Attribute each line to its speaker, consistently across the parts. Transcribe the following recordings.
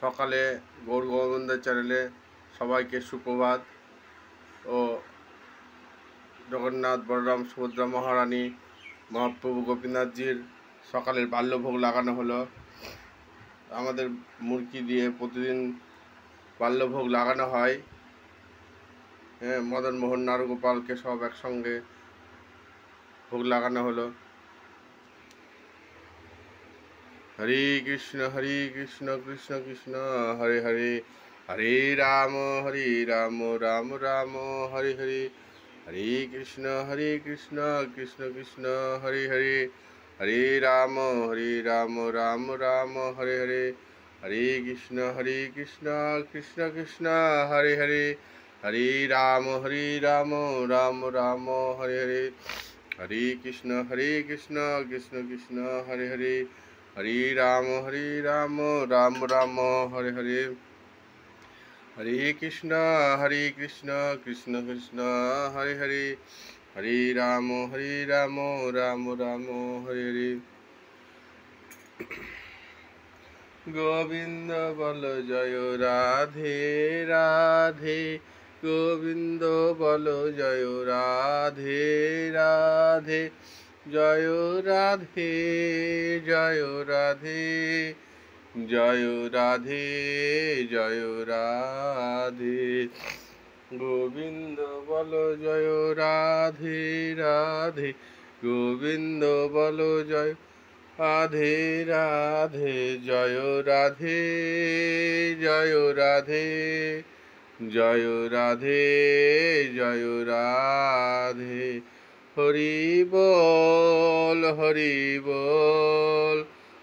Speaker 1: সকালে গৌর গোবিন্দের চ্যানেলে সবাইকে সুপ্রভাত ও জগন্নাথ বলরাম সুভদ্রা মহারানী মহাপ্রভু গোপীনাথজির সকালের বাল্যভোগ লাগানো হলো। আমাদের মুরগি দিয়ে প্রতিদিন বাল্যভোগ লাগানো হয়। মদন মোহন নারগোপালকে সব একসঙ্গে ভোগ লাগানো হলো। হরে কৃষ্ণ কৃষ্ণ কৃষ্ণ হরে হরে, হরে রাম রাম রাম হরে হরে, হরে কৃষ্ণ কৃষ্ণ কৃষ্ণ হরে হরে, হরে রাম রাম রাম হরে হরে, হরে কৃষ্ণ কৃষ্ণ কৃষ্ণ হরে হরে, হরে রাম রাম রাম হরে হরে, হরে কৃষ্ণ কৃষ্ণ কৃষ্ণ হরে হরে, হরে রাম রাম রাম হরে হরে, হরে কৃষ্ণ কৃষ্ণ কৃষ্ণ হরে হরে, হরে রাম রাম রাম হরে হরে। গোবিন্দ বল জয় রাধে রাধে, গোবিন্দ বল জয় রাধে রাধে, জয় রাধে জয় রাধে, জয় রাধে জয় রাধে। গোবিন্দ বল জয় রাধে রাধে, গোবিন্দ বল জয় রাধে রাধে, জয় রাধে জয় রাধে, জয় রাধে জয় রাধে। হরি বল হরি বল,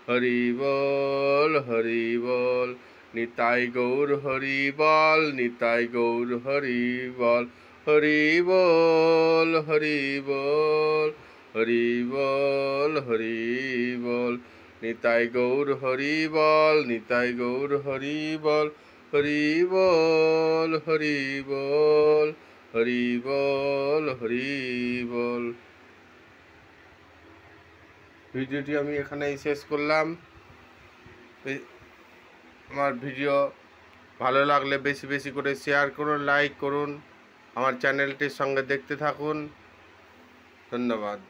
Speaker 1: হরি বল হরি বল, নিতাই গৌর হরি বল, নিতাই গৌর হরি বল, হরি বল হরি বল, হরি বল হরি বল, নিতাই গৌর হরি বল, নিতাই গৌর হরি বল, হরি বল হরি বল, হরি বল হরি বল। ভিডিওটি আমি এখানেই শেষ করলাম। আমার ভিডিও ভালো লাগলে বেশি বেশি করে শেয়ার করুন, লাইক করুন, আমার চ্যানেলটির সঙ্গে দেখতে থাকুন। ধন্যবাদ।